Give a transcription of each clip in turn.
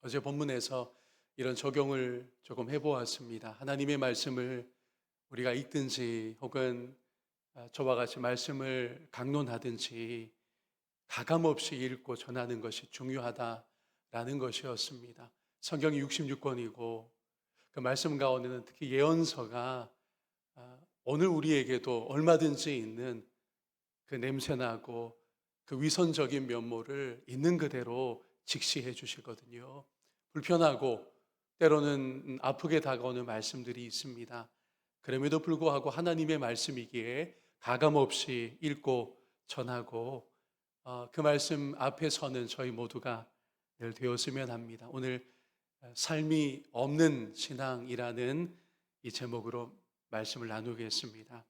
어제 본문에서 이런 적용을 조금 해보았습니다. 하나님의 말씀을 우리가 읽든지 혹은 저와 같이 말씀을 강론하든지 가감없이 읽고 전하는 것이 중요하다라는 것이었습니다. 성경이 66권이고 그 말씀 가운데는 특히 예언서가 오늘 우리에게도 얼마든지 있는 그 냄새나고 그 위선적인 면모를 있는 그대로 직시해 주시거든요. 불편하고 때로는 아프게 다가오는 말씀들이 있습니다. 그럼에도 불구하고 하나님의 말씀이기에 가감없이 읽고 전하고 그 말씀 앞에 서는 저희 모두가 늘 되었으면 합니다. 오늘 삶이 없는 신앙이라는 이 제목으로 말씀을 나누겠습니다.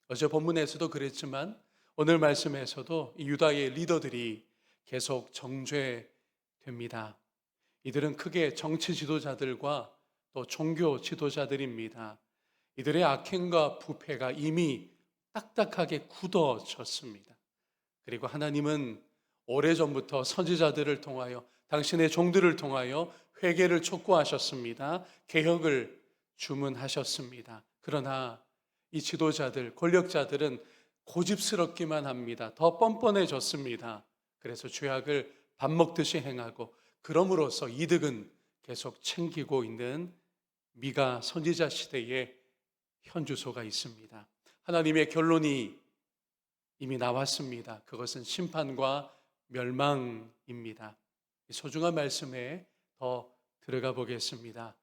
어제 본문에서도 그랬지만 오늘 말씀에서도 이 유다의 리더들이 계속 정죄됩니다. 이들은 크게 정치 지도자들과 또 종교 지도자들입니다. 이들의 악행과 부패가 이미 딱딱하게 굳어졌습니다. 그리고 하나님은 오래전부터 선지자들을 통하여 당신의 종들을 통하여 회개를 촉구하셨습니다. 개혁을 주문하셨습니다. 그러나 이 지도자들, 권력자들은 고집스럽기만 합니다. 더 뻔뻔해졌습니다. 그래서 죄악을 밥 먹듯이 행하고 그럼으로써 이득은 계속 챙기고 있는 미가 선지자 시대의 현주소가 있습니다. 하나님의 결론이 이미 나왔습니다. 그것은 심판과 멸망입니다. 소중한 말씀에 더 들어가 보겠습니다.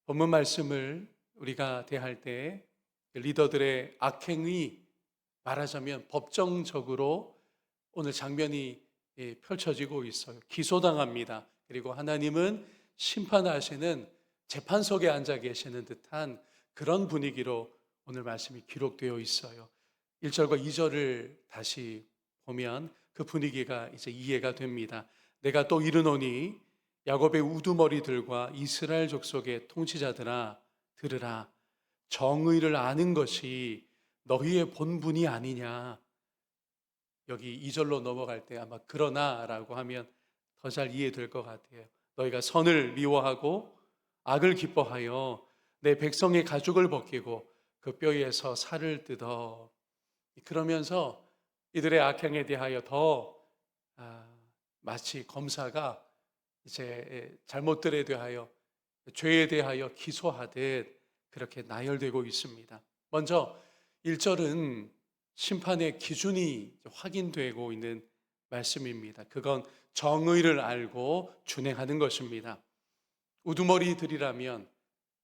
본문 말씀을 우리가 대할 때 리더들의 악행이 말하자면 법정적으로 오늘 장면이 펼쳐지고 있어요. 기소당합니다. 그리고 하나님은 심판하시는 재판석에 앉아 계시는 듯한 그런 분위기로 오늘 말씀이 기록되어 있어요. 1절과 2절을 다시 보면 그 분위기가 이제 이해가 됩니다. 내가 또 이르노니 야곱의 우두머리들과 이스라엘 족속의 통치자들아 들으라. 정의를 아는 것이 너희의 본분이 아니냐. 여기 2절로 넘어갈 때 아마 그러나라고 하면 더 잘 이해될 것 같아요. 너희가 선을 미워하고 악을 기뻐하여 내 백성의 가죽을 벗기고 그 뼈에서 살을 뜯어. 그러면서 이들의 악행에 대하여 더 마치 검사가 이제 잘못들에 대하여 죄에 대하여 기소하듯 그렇게 나열되고 있습니다. 먼저 1절은 심판의 기준이 확인되고 있는 말씀입니다. 그건 정의를 알고 준행하는 것입니다. 우두머리들이라면,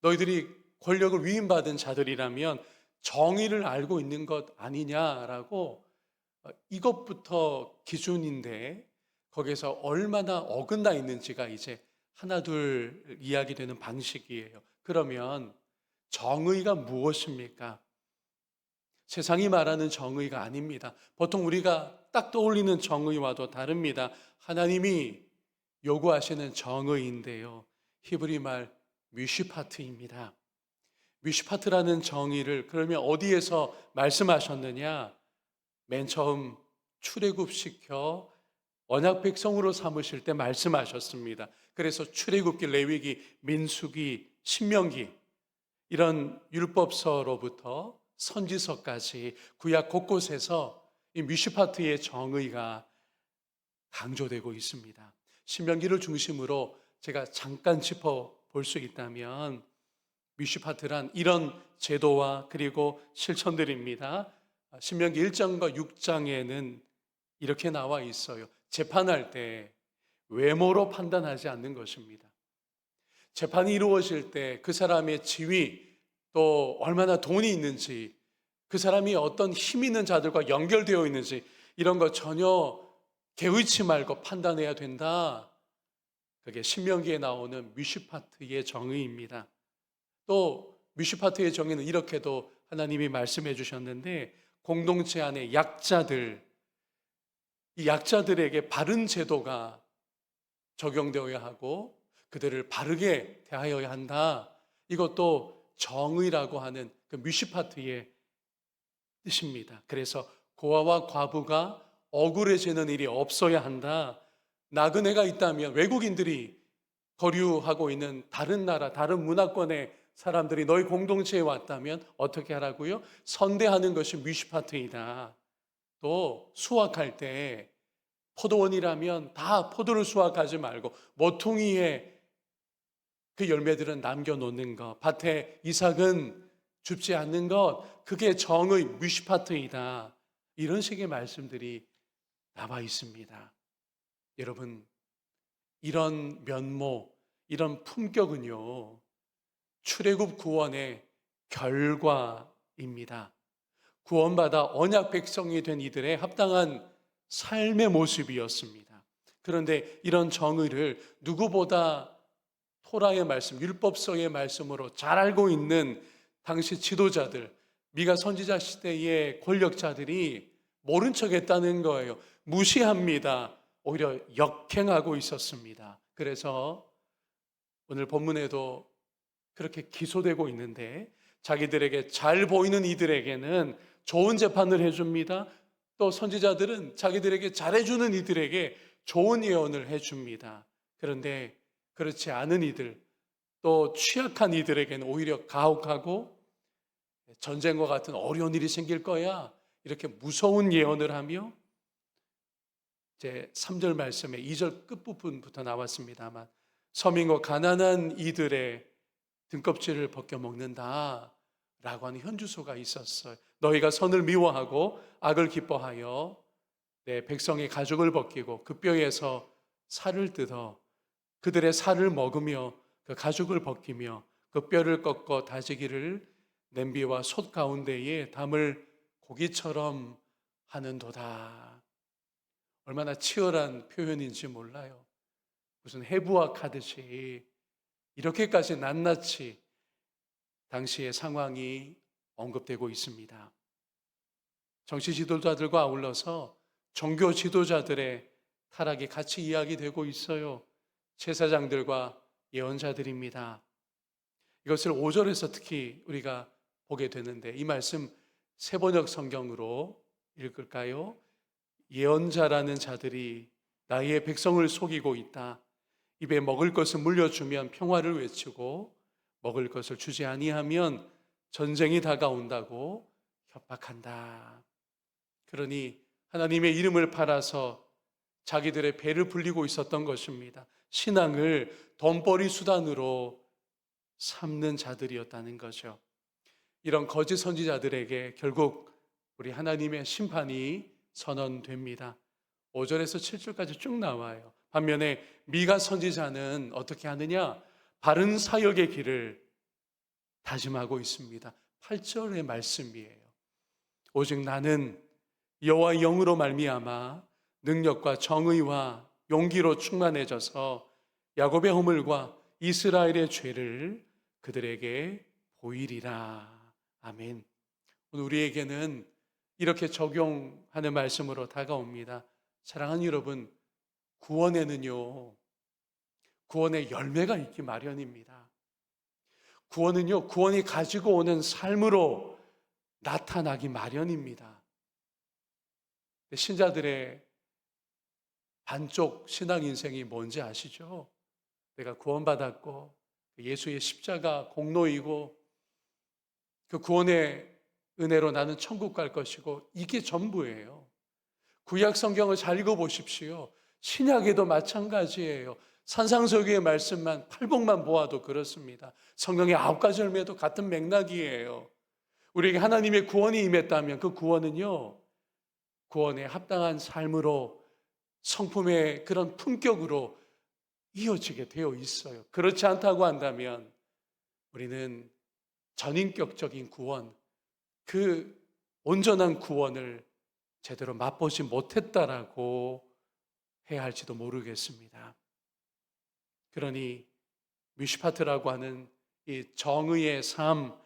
너희들이 권력을 위임받은 자들이라면 정의를 알고 있는 것 아니냐라고, 이것부터 기준인데 거기서 얼마나 어긋나 있는지가 이제 하나둘 이야기되는 방식이에요. 그러면 정의가 무엇입니까? 세상이 말하는 정의가 아닙니다. 보통 우리가 딱 떠올리는 정의와도 다릅니다. 하나님이 요구하시는 정의인데요. 히브리 말 뮤시파트입니다. 뮤시파트라는 정의를 그러면 어디에서 말씀하셨느냐? 맨 처음 출애굽시켜 언약 백성으로 삼으실 때 말씀하셨습니다. 그래서 출애굽기, 레위기, 민수기, 신명기 이런 율법서로부터 선지서까지 구약 곳곳에서 이 뮤시파트의 정의가 강조되고 있습니다. 신명기를 중심으로 제가 잠깐 짚어 볼 수 있다면 뮤시파트란 이런 제도와 그리고 실천들입니다. 신명기 1장과 6장에는 이렇게 나와 있어요. 재판할 때 외모로 판단하지 않는 것입니다. 재판이 이루어질 때 그 사람의 지위 또 얼마나 돈이 있는지 그 사람이 어떤 힘 있는 자들과 연결되어 있는지 이런 거 전혀 개의치 말고 판단해야 된다. 그게 신명기에 나오는 뮤시파트의 정의입니다. 또 뮤시파트의 정의는 이렇게도 하나님이 말씀해 주셨는데 공동체 안에 약자들, 이 약자들에게 바른 제도가 적용되어야 하고 그들을 바르게 대하여야 한다. 이것도 정의라고 하는 그 뮤시파트의 뜻입니다. 그래서 고아와 과부가 억울해지는 일이 없어야 한다. 나그네가 있다면 외국인들이 거류하고 있는 다른 나라, 다른 문화권의 사람들이 너희 공동체에 왔다면 어떻게 하라고요? 선대하는 것이 미슈파트이다. 또 수확할 때 포도원이라면 다 포도를 수확하지 말고 모퉁이에 그 열매들은 남겨놓는 것, 밭에 이삭은 줍지 않는 것, 그게 정의 미슈파트이다. 이런 식의 말씀들이 나와 있습니다. 여러분, 이런 면모, 이런 품격은요, 출애굽 구원의 결과입니다. 구원받아 언약 백성이 된 이들의 합당한 삶의 모습이었습니다. 그런데 이런 정의를 누구보다 토라의 말씀, 율법서의 말씀으로 잘 알고 있는 당시 지도자들, 미가 선지자 시대의 권력자들이 모른 척 했다는 거예요. 무시합니다. 오히려 역행하고 있었습니다. 그래서 오늘 본문에도 그렇게 기소되고 있는데 자기들에게 잘 보이는 이들에게는 좋은 재판을 해줍니다. 또 선지자들은 자기들에게 잘해주는 이들에게 좋은 예언을 해줍니다. 그런데 그렇지 않은 이들, 또 취약한 이들에게는 오히려 가혹하고 전쟁과 같은 어려운 일이 생길 거야, 이렇게 무서운 예언을 하며 이제 3절 말씀에 2절 끝부분부터 나왔습니다만 서민과 가난한 이들의 등껍질을 벗겨 먹는다 라고 하는 현주소가 있었어요. 너희가 선을 미워하고 악을 기뻐하여 내 백성의 가죽을 벗기고 그 뼈에서 살을 뜯어 그들의 살을 먹으며 그 가죽을 벗기며 그 뼈를 꺾어 다지기를 냄비와 솥 가운데에 담을 고기처럼 하는도다. 얼마나 치열한 표현인지 몰라요. 무슨 해부학하듯이 이렇게까지 낱낱이 당시의 상황이 언급되고 있습니다. 정치 지도자들과 아울러서 종교 지도자들의 타락이 같이 이야기되고 있어요. 제사장들과 예언자들입니다. 이것을 5절에서 특히 우리가 보게 되는데 이 말씀 세번역 성경으로 읽을까요? 예언자라는 자들이 나의 백성을 속이고 있다. 입에 먹을 것을 물려주면 평화를 외치고 먹을 것을 주지 아니하면 전쟁이 다가온다고 협박한다. 그러니 하나님의 이름을 팔아서 자기들의 배를 불리고 있었던 것입니다. 신앙을 돈벌이 수단으로 삼는 자들이었다는 거죠. 이런 거짓 선지자들에게 결국 우리 하나님의 심판이 선언됩니다. 5절에서 7절까지 쭉 나와요. 반면에 미가 선지자는 어떻게 하느냐? 바른 사역의 길을 다짐하고 있습니다. 8절의 말씀이에요. 오직 나는 여호와의 영으로 말미암아 능력과 정의와 용기로 충만해져서 야곱의 허물과 이스라엘의 죄를 그들에게 보이리라. 아멘. 오늘 우리에게는 이렇게 적용하는 말씀으로 다가옵니다. 사랑하는 여러분, 구원에는요, 구원의 열매가 있기 마련입니다. 구원은요, 구원이 가지고 오는 삶으로 나타나기 마련입니다. 신자들의 반쪽 신앙 인생이 뭔지 아시죠? 내가 구원받았고 예수의 십자가 공로이고 그 구원의 은혜로 나는 천국 갈 것이고 이게 전부예요. 구약 성경을 잘 읽어보십시오. 신약에도 마찬가지예요. 산상수훈의 말씀만 팔복만 보아도 그렇습니다. 성경의 9가지 열매도 같은 맥락이에요. 우리에게 하나님의 구원이 임했다면 그 구원은요, 구원에 합당한 삶으로 성품의 그런 품격으로 이어지게 되어 있어요. 그렇지 않다고 한다면 우리는 전인격적인 구원, 그 온전한 구원을 제대로 맛보지 못했다라고 해야 할지도 모르겠습니다. 그러니 미슈파트라고 하는 이 정의의 삶,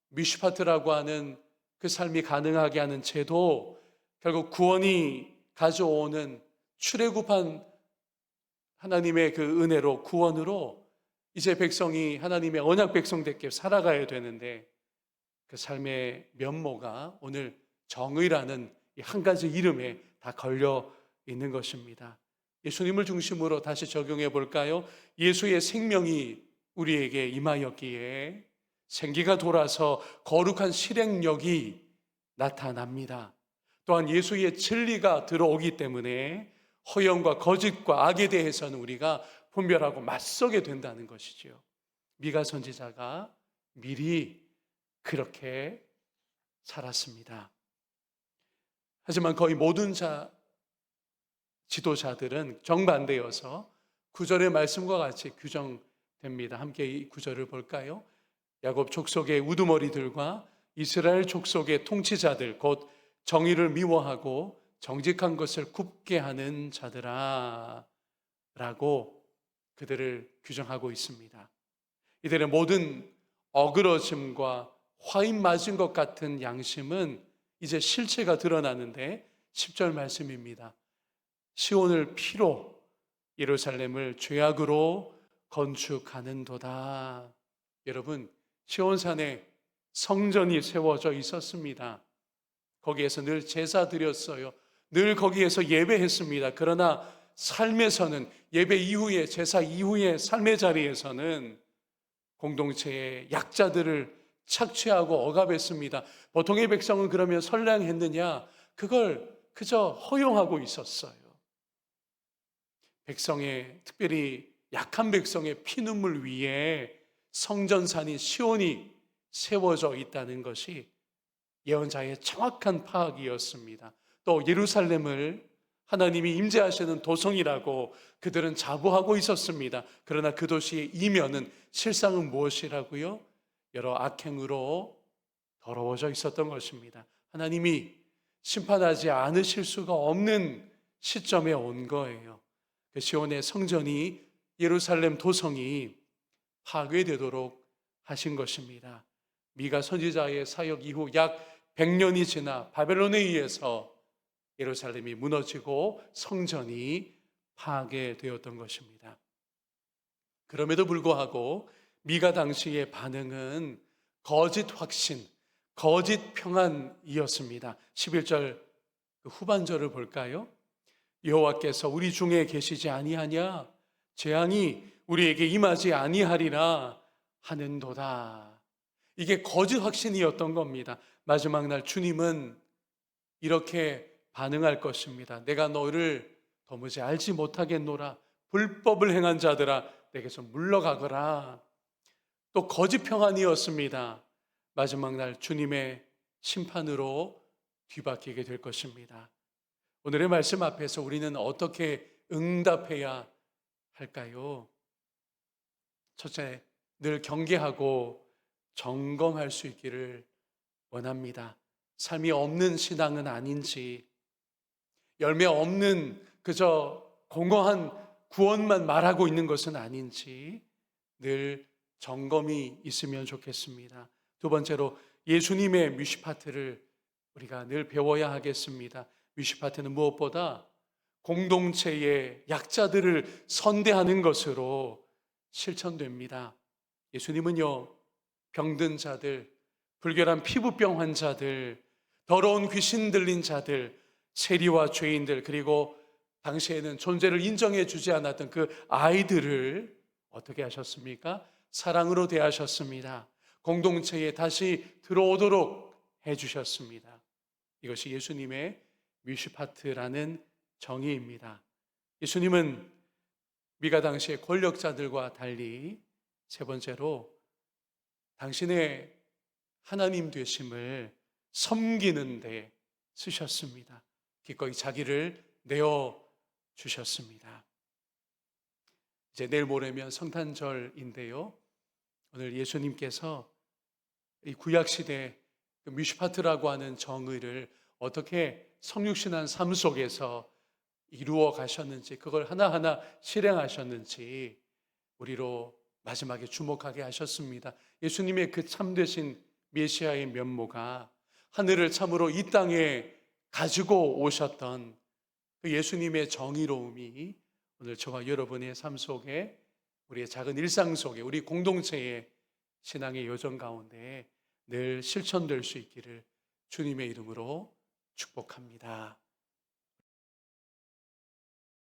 미슈파트라고 하는 그 삶이 가능하게 하는 제도, 결국 구원이 가져오는 출애굽한 하나님의 그 은혜로, 구원으로 이제 백성이 하나님의 언약 백성답게 살아가야 되는데 그 삶의 면모가 오늘 정의라는 이 한 가지 이름에 다 걸려 있는 것입니다. 예수님을 중심으로 다시 적용해 볼까요? 예수의 생명이 우리에게 임하였기에 생기가 돌아서 거룩한 실행력이 나타납니다. 또한 예수의 진리가 들어오기 때문에 허영과 거짓과 악에 대해서는 우리가 분별하고 맞서게 된다는 것이죠. 미가 선지자가 미리 그렇게 살았습니다. 하지만 거의 모든 지도자들은 정반대여서 9절의 말씀과 같이 규정됩니다. 함께 이 9절을 볼까요? 야곱 족속의 우두머리들과 이스라엘 족속의 통치자들 곧 정의를 미워하고 정직한 것을 굽게 하는 자들아 라고 그들을 규정하고 있습니다. 이들의 모든 어그러짐과 화인 맞은 것 같은 양심은 이제 실체가 드러나는데 10절 말씀입니다. 시온을 피로 예루살렘을 죄악으로 건축하는도다. 여러분, 시온산에 성전이 세워져 있었습니다. 거기에서 늘 제사 드렸어요. 늘 거기에서 예배했습니다. 그러나 삶에서는 예배 이후에 제사 이후의 삶의 자리에서는 공동체의 약자들을 착취하고 억압했습니다. 보통의 백성은 그러면 선량했느냐? 그걸 그저 허용하고 있었어요. 백성의, 특별히 약한 백성의 피눈물 위에 성전산인 시온이 세워져 있다는 것이 예언자의 정확한 파악이었습니다. 또 예루살렘을 하나님이 임재하시는 도성이라고 그들은 자부하고 있었습니다. 그러나 그 도시의 이면은 실상은 무엇이라고요? 여러 악행으로 더러워져 있었던 것입니다. 하나님이 심판하지 않으실 수가 없는 시점에 온 거예요. 그 시온의 성전이, 예루살렘 도성이 파괴되도록 하신 것입니다. 미가 선지자의 사역 이후 약 100년이 지나 바벨론에 의해서 예루살렘이 무너지고 성전이 파괴되었던 것입니다. 그럼에도 불구하고 미가 당시의 반응은 거짓 확신, 거짓 평안이었습니다. 11절 후반절을 볼까요? 여호와께서 우리 중에 계시지 아니하냐? 재앙이 우리에게 임하지 아니하리라 하는도다. 이게 거짓 확신이었던 겁니다. 마지막 날 주님은 이렇게 반응할 것입니다. 내가 너를 도무지 알지 못하겠노라. 불법을 행한 자들아 내게서 물러가거라. 또 거짓 평안이었습니다. 마지막 날 주님의 심판으로 뒤바뀌게 될 것입니다. 오늘의 말씀 앞에서 우리는 어떻게 응답해야 할까요? 첫째, 늘 경계하고 점검할 수 있기를 원합니다. 삶이 없는 신앙은 아닌지, 열매 없는 그저 공허한 구원만 말하고 있는 것은 아닌지 늘 점검이 있으면 좋겠습니다. 두 번째로 예수님의 뮤시파트를 우리가 늘 배워야 하겠습니다. 뮤시파트는 무엇보다 공동체의 약자들을 선대하는 것으로 실천됩니다. 예수님은요, 병든 자들, 불결한 피부병 환자들, 더러운 귀신 들린 자들, 세리와 죄인들, 그리고 당시에는 존재를 인정해 주지 않았던 그 아이들을 어떻게 하셨습니까? 사랑으로 대하셨습니다. 공동체에 다시 들어오도록 해주셨습니다. 이것이 예수님의 뮤시파트라는 정의입니다. 예수님은 미가 당시의 권력자들과 달리 세 번째로 당신의 하나님 되심을 섬기는 데 쓰셨습니다. 기꺼이 자기를 내어 주셨습니다. 이제 내일 모레면 성탄절인데요. 오늘 예수님께서 이 구약시대 뮤시파트라고 하는 정의를 어떻게 성육신한 삶 속에서 이루어 가셨는지, 그걸 하나하나 실행하셨는지 우리로 마지막에 주목하게 하셨습니다. 예수님의 그 참되신 메시아의 면모가 하늘을 참으로 이 땅에 가지고 오셨던 그 예수님의 정의로움이 오늘 저와 여러분의 삶 속에, 우리의 작은 일상 속에, 우리 공동체의 신앙의 여정 가운데 늘 실천될 수 있기를 주님의 이름으로 축복합니다.